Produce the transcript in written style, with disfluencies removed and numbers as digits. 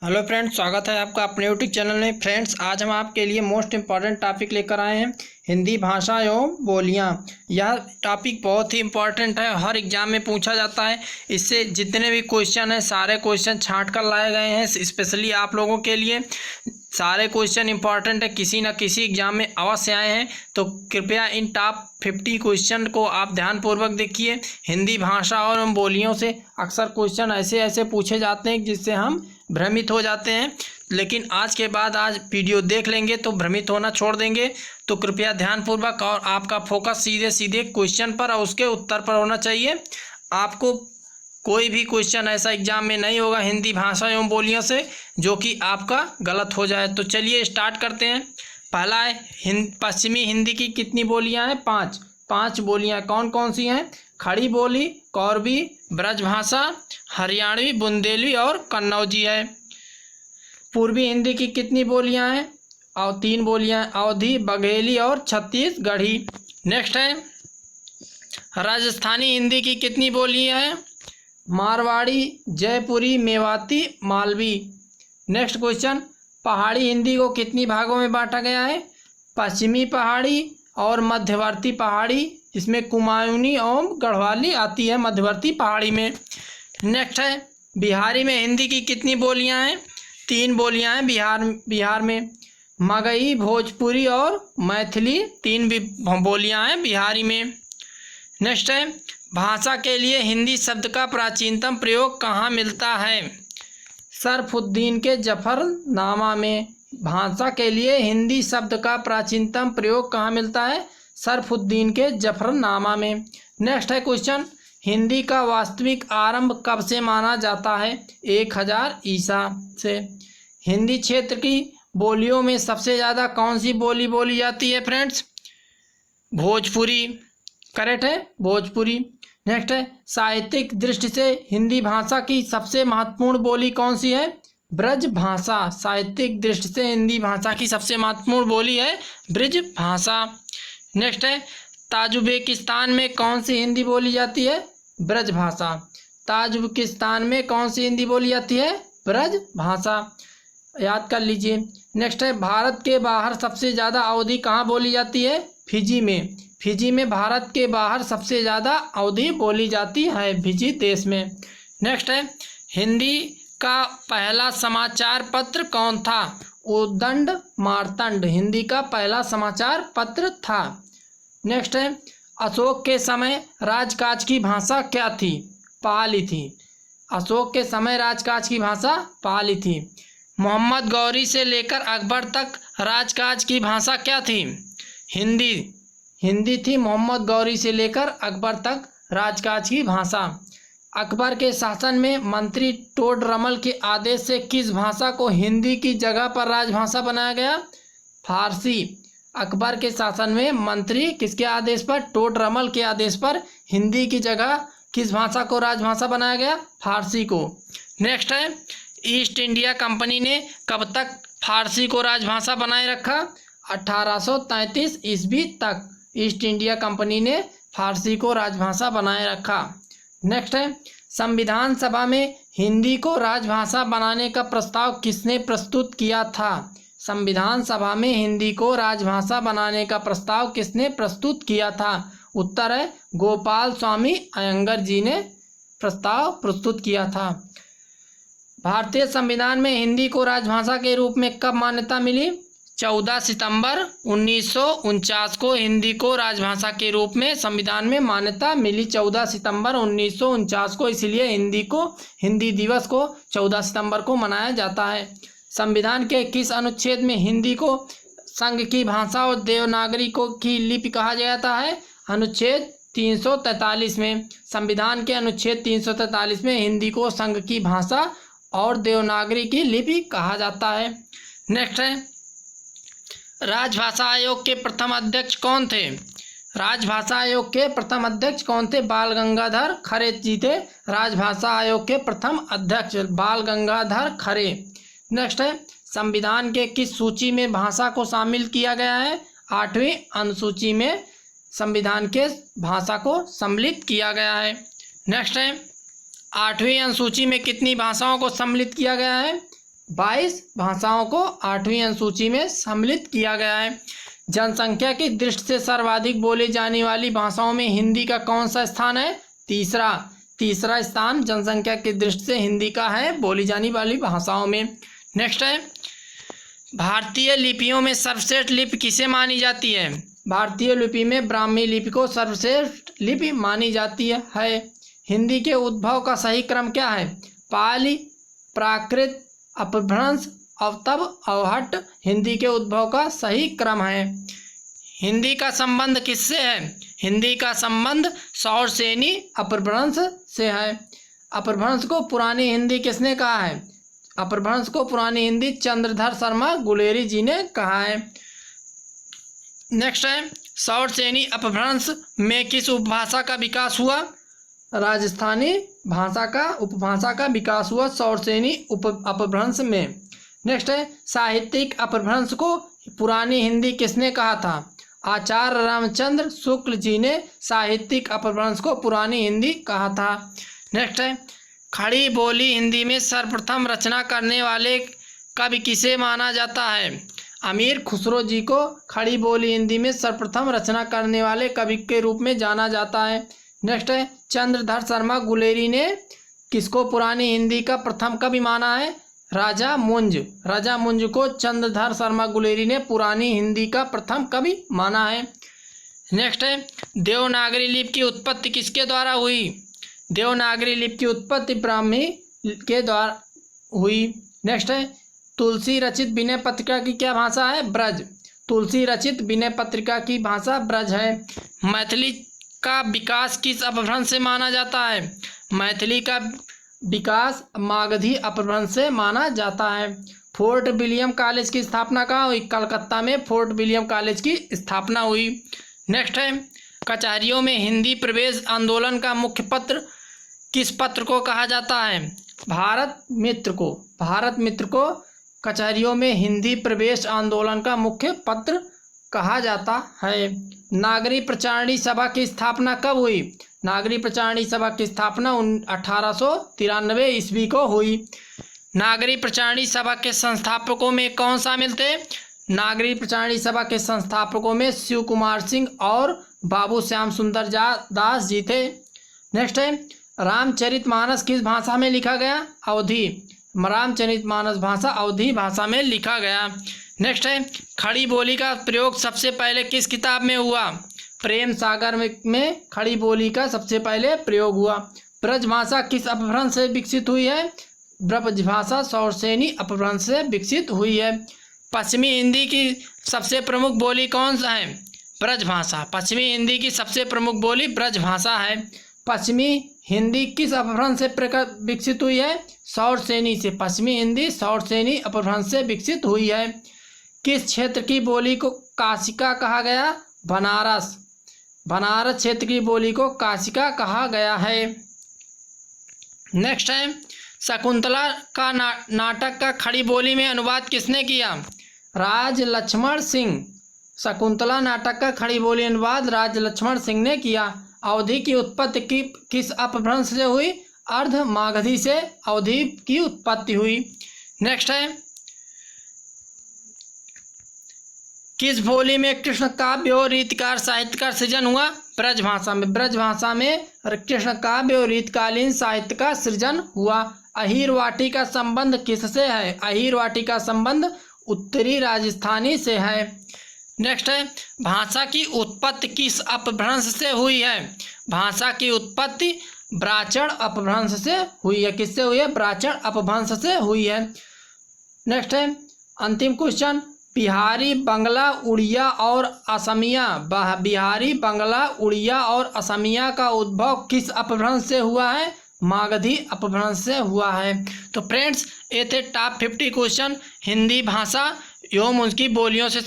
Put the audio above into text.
Hello friends, स्वागत है आपका अपने यूट्यूब चैनल में। फ्रेंड्स, आज हम आपके लिए मोस्ट इम्पॉर्टेंट टॉपिक लेकर आए हैं, हिंदी भाषा एवं बोलियां। यह टॉपिक बहुत ही इम्पॉर्टेंट है, हर एग्जाम में पूछा जाता है। इससे जितने भी क्वेश्चन हैं सारे क्वेश्चन छांट कर लाए गए हैं स्पेशली आप लोगों के लिए। सारे क्वेश्चन इंपॉर्टेंट है, किसी न किसी एग्जाम में अवश्य आए हैं, तो कृपया इन टॉप 50 क्वेश्चन को आप ध्यानपूर्वक देखिए। हिंदी भाषा और बोलियों से अक्सर क्वेश्चन ऐसे ऐसे पूछे जाते हैं जिससे हम भ्रमित हो जाते हैं, लेकिन आज के बाद आज वीडियो देख लेंगे तो भ्रमित होना छोड़ देंगे। तो कृपया ध्यानपूर्वक, और आपका फोकस सीधे सीधे क्वेश्चन पर और उसके उत्तर पर होना चाहिए। आपको कोई भी क्वेश्चन ऐसा एग्जाम में नहीं होगा हिंदी भाषा एवं बोलियों से जो कि आपका गलत हो जाए। तो चलिए स्टार्ट करते हैं। पहला है पश्चिमी हिंदी की कितनी बोलियां हैं? पाँच बोलियां कौन कौन सी हैं? खड़ी बोली, कौरवी, ब्रजभाषा, हरियाणवी, बुंदेलवी और कन्नौजी है। पूर्वी हिंदी की कितनी बोलियां हैं? और 3 बोलियां, अवधी, बघेली और छत्तीसगढ़ी। नेक्स्ट है राजस्थानी हिंदी की कितनी बोलियां हैं? मारवाड़ी, जयपुरी, मेवाती, मालवी। नेक्स्ट क्वेश्चन, पहाड़ी हिंदी को कितनी भागों में बांटा गया है? पश्चिमी पहाड़ी और मध्यवर्ती पहाड़ी, इसमें कुमायूनी और गढ़वाली आती है मध्यवर्ती पहाड़ी में। नेक्स्ट है बिहारी में हिंदी की कितनी बोलियां हैं? 3 बोलियां हैं बिहार में। मगही, भोजपुरी और मैथिली 3 बोलियां हैं बिहारी में। नेक्स्ट है भाषा के लिए हिंदी शब्द का प्राचीनतम प्रयोग कहाँ मिलता है? शरफुद्दीन के जफरनामा में। भाषा के लिए हिंदी शब्द का प्राचीनतम प्रयोग कहाँ मिलता है? शरफुद्दीन के जफरनामा में। नेक्स्ट है क्वेश्चन, हिंदी का वास्तविक आरंभ कब से माना जाता है? 1000 ईसा से। हिंदी क्षेत्र की बोलियों में सबसे ज़्यादा कौन सी बोली बोली जाती है फ्रेंड्स? भोजपुरी। करेक्ट है, भोजपुरी। नेक्स्ट है साहित्यिक दृष्टि से हिंदी भाषा की सबसे महत्वपूर्ण बोली कौन सी है? ब्रज भाषा। साहित्यिक दृष्टि से हिंदी भाषा की सबसे महत्वपूर्ण बोली है ब्रज भाषा। नेक्स्ट है ताजिकिस्तान में कौन सी हिंदी बोली जाती है? ब्रज भाषा। ताजिकिस्तान में कौन सी हिंदी बोली जाती है? ब्रज भाषा, याद कर लीजिए। नेक्स्ट है भारत के बाहर सबसे ज़्यादा अवधी कहाँ बोली जाती है? फिजी में। फिजी में भारत के बाहर सबसे ज़्यादा अवधी बोली जाती है, फिजी देश में। नेक्स्ट है हिंदी का पहला समाचार पत्र कौन था? उद्दंड मार्तंड हिंदी का पहला समाचार पत्र था। नेक्स्ट है अशोक के समय राजकाज की भाषा क्या थी? पाली थी। अशोक के समय राजकाज की भाषा पाली थी। मोहम्मद गौरी से लेकर अकबर तक राजकाज की भाषा क्या थी? हिंदी थी। मोहम्मद गौरी से लेकर अकबर तक राजकाज की भाषा। अकबर के शासन में मंत्री टोडरमल के आदेश से किस भाषा को हिंदी की जगह पर राजभाषा बनाया गया? फारसी। अकबर के शासन में मंत्री किसके आदेश पर? टोडरमल के आदेश पर हिंदी की जगह किस भाषा को राजभाषा बनाया गया? फारसी को। नेक्स्ट है ईस्ट इंडिया कंपनी ने कब तक फारसी को राजभाषा बनाए रखा? 1833 ईस्वी तक ईस्ट इंडिया कंपनी ने फारसी को राजभाषा बनाए रखा। नेक्स्ट है संविधान सभा में हिंदी को राजभाषा बनाने का प्रस्ताव किसने प्रस्तुत किया था? संविधान सभा में हिंदी को राजभाषा बनाने का प्रस्ताव किसने प्रस्तुत किया था? उत्तर है गोपाल स्वामी अयंगर जी ने प्रस्ताव प्रस्तुत किया था। भारतीय संविधान में हिंदी को राजभाषा के रूप में कब मान्यता मिली? 14 सितंबर 1949 को हिंदी को राजभाषा के रूप में संविधान में मान्यता मिली। 14 सितंबर 1949 को, इसलिए हिंदी दिवस को 14 सितंबर को मनाया जाता है। संविधान के किस अनुच्छेद में हिंदी को संघ की भाषा और देवनागरी की लिपि कहा जाता है? अनुच्छेद 343 में। संविधान के अनुच्छेद 343 में हिंदी को संघ की भाषा और देवनागरी की लिपि कहा जाता है। नेक्स्ट है राजभाषा आयोग के प्रथम अध्यक्ष कौन थे? राजभाषा आयोग के प्रथम अध्यक्ष कौन थे? बाल गंगाधर खरे जी थे राजभाषा आयोग के प्रथम अध्यक्ष, बाल गंगाधर खरे। नेक्स्ट है संविधान के किस सूची में भाषा को शामिल किया गया है? 8वीं अनुसूची में संविधान के भाषा को सम्मिलित किया गया है। नेक्स्ट है 8वीं अनुसूची में कितनी भाषाओं को सम्मिलित किया गया है? 22 भाषाओं को 8वीं अनुसूची में सम्मिलित किया गया है। जनसंख्या की दृष्टि से सर्वाधिक बोली जाने वाली भाषाओं में हिंदी का कौन सा स्थान है? तीसरा स्थान जनसंख्या की दृष्टि से हिंदी का है बोली जाने वाली भाषाओं में। नेक्स्ट है, भारतीय लिपियों में सर्वश्रेष्ठ लिपि किसे मानी जाती है? भारतीय लिपि में ब्राह्मी लिपि को सर्वश्रेष्ठ लिपि मानी जाती है। हिंदी के उद्भव का सही क्रम क्या है? पाली, प्राकृत, अपभ्रंश, अवतब, अवहट्ट हिंदी के उद्भव का सही क्रम है। हिंदी का संबंध किससे है? हिंदी का संबंध सौरसेनी अपभ्रंश से है। अपभ्रंश को पुरानी हिंदी किसने कहा है? अपभ्रंश को पुरानी हिंदी चंद्रधर शर्मा गुलेरी जी ने कहा है। नेक्स्ट है, सौरसेनी अपभ्रंश में किस उपभाषा का विकास हुआ? राजस्थानी भाषा का उपभाषा का विकास हुआ सौरसेनी अपभ्रंश में। नेक्स्ट है, साहित्यिक अपभ्रंश को पुरानी हिंदी किसने कहा था? आचार्य रामचंद्र शुक्ल जी ने साहित्यिक अपभ्रंश को पुरानी हिंदी कहा था। नेक्स्ट है, खड़ी बोली हिंदी में सर्वप्रथम रचना करने वाले कवि किसे माना जाता है? अमीर खुसरो जी को खड़ी बोली हिंदी में सर्वप्रथम रचना करने वाले कवि के रूप में जाना जाता है। नेक्स्ट है, चंद्रधर शर्मा गुलेरी ने किसको पुरानी हिंदी का प्रथम कवि माना है? राजा मुंज को चंद्रधर शर्मा गुलेरी ने पुरानी हिंदी का प्रथम कवि माना है। नेक्स्ट है, देवनागरी लिपि की उत्पत्ति किसके द्वारा हुई? देवनागरी लिपि की उत्पत्ति ब्राह्मी के द्वारा हुई। नेक्स्ट है, तुलसी रचित विनय पत्रिका की क्या भाषा है? ब्रज। तुलसी रचित विनय पत्रिका की भाषा ब्रज है। मैथिली का विकास किस अपभ्रंश से माना जाता है? मैथिली का विकास मागधी अपभ्रंश से माना जाता है। फोर्ट विलियम कॉलेज की स्थापना कहाँ हुई? कलकत्ता में फोर्ट विलियम कॉलेज की स्थापना हुई। नेक्स्ट है, कचहरियों में हिंदी प्रवेश आंदोलन का मुख्य पत्र किस पत्र को कहा जाता है? भारत मित्र को कचहरियों में हिंदी प्रवेश आंदोलन का मुख्य पत्र कहा जाता है। नागरी प्रचारणी सभा की स्थापना कब हुई? नागरी प्रचारणी सभा की स्थापना 1893 ईस्वी को हुई। नागरी प्रचारणी सभा के संस्थापकों में कौन शामिल थे? नागरी प्रचारणी सभा के संस्थापकों में शिव कुमार सिंह और बाबू श्याम सुंदर दास जी थे। नेक्स्ट है, रामचरितमानस किस भाषा में लिखा गया? अवधी। रामचरितमानस भाषा अवधी भाषा में लिखा गया। नेक्स्ट है, खड़ी बोली का प्रयोग सबसे पहले किस किताब में हुआ? प्रेम सागर में खड़ी बोली का सबसे पहले प्रयोग हुआ। ब्रज भाषा किस अपभ्रंश से विकसित हुई है? ब्रज भाषा सौरसेनी अपभ्रंश से विकसित हुई है। पश्चिमी हिंदी की सबसे प्रमुख बोली कौन सा है? ब्रज भाषा। पश्चिमी हिंदी की सबसे प्रमुख बोली ब्रज भाषा है। पश्चिमी हिंदी किस अपभ्रंश से विकसित हुई है? सौरसेनी से। पश्चिमी हिंदी सौरसेनी अपभ्रंश से विकसित हुई है। किस क्षेत्र की बोली को काशिका कहा गया? बनारस क्षेत्र की बोली को काशिका कहा गया है। नेक्स्ट है, शकुंतला का नाटक का खड़ी बोली में अनुवाद किसने किया? राज लक्ष्मण सिंह। शकुंतला नाटक का खड़ी बोली अनुवाद राज लक्ष्मण सिंह ने किया। अवधि की उत्पत्ति किस अपभ्रंश से हुई? अर्ध मागधी से अवधि की उत्पत्ति हुई। नेक्स्ट है, किस बोली में कृष्ण काव्य और रीतिकार साहित्य का सृजन हुआ? ब्रज भाषा में। ब्रज भाषा में कृष्ण काव्य और रीतकालीन साहित्य का सृजन हुआ। अहीर वाटी का संबंध किससे है? अहीर वाटी का संबंध उत्तरी राजस्थानी से है। नेक्स्ट है, भाषा की उत्पत्ति किस अपभ्रंश से हुई है? भाषा की उत्पत्ति ब्राह्मण अपभ्रंश से हुई है। किससे हुई है? ब्राह्मण अपभ्रंश से हुई है। नेक्स्ट है, अंतिम क्वेश्चन, बिहारी बंगला उड़िया और असमिया। बिहारी बंगला उड़िया और असमिया का उद्भव किस अपभ्रंश से हुआ है? मागधी अपभ्रंश से हुआ है। तो फ्रेंड्स, ये थे टॉप 50 क्वेश्चन हिंदी भाषा एवं उनकी बोलियों से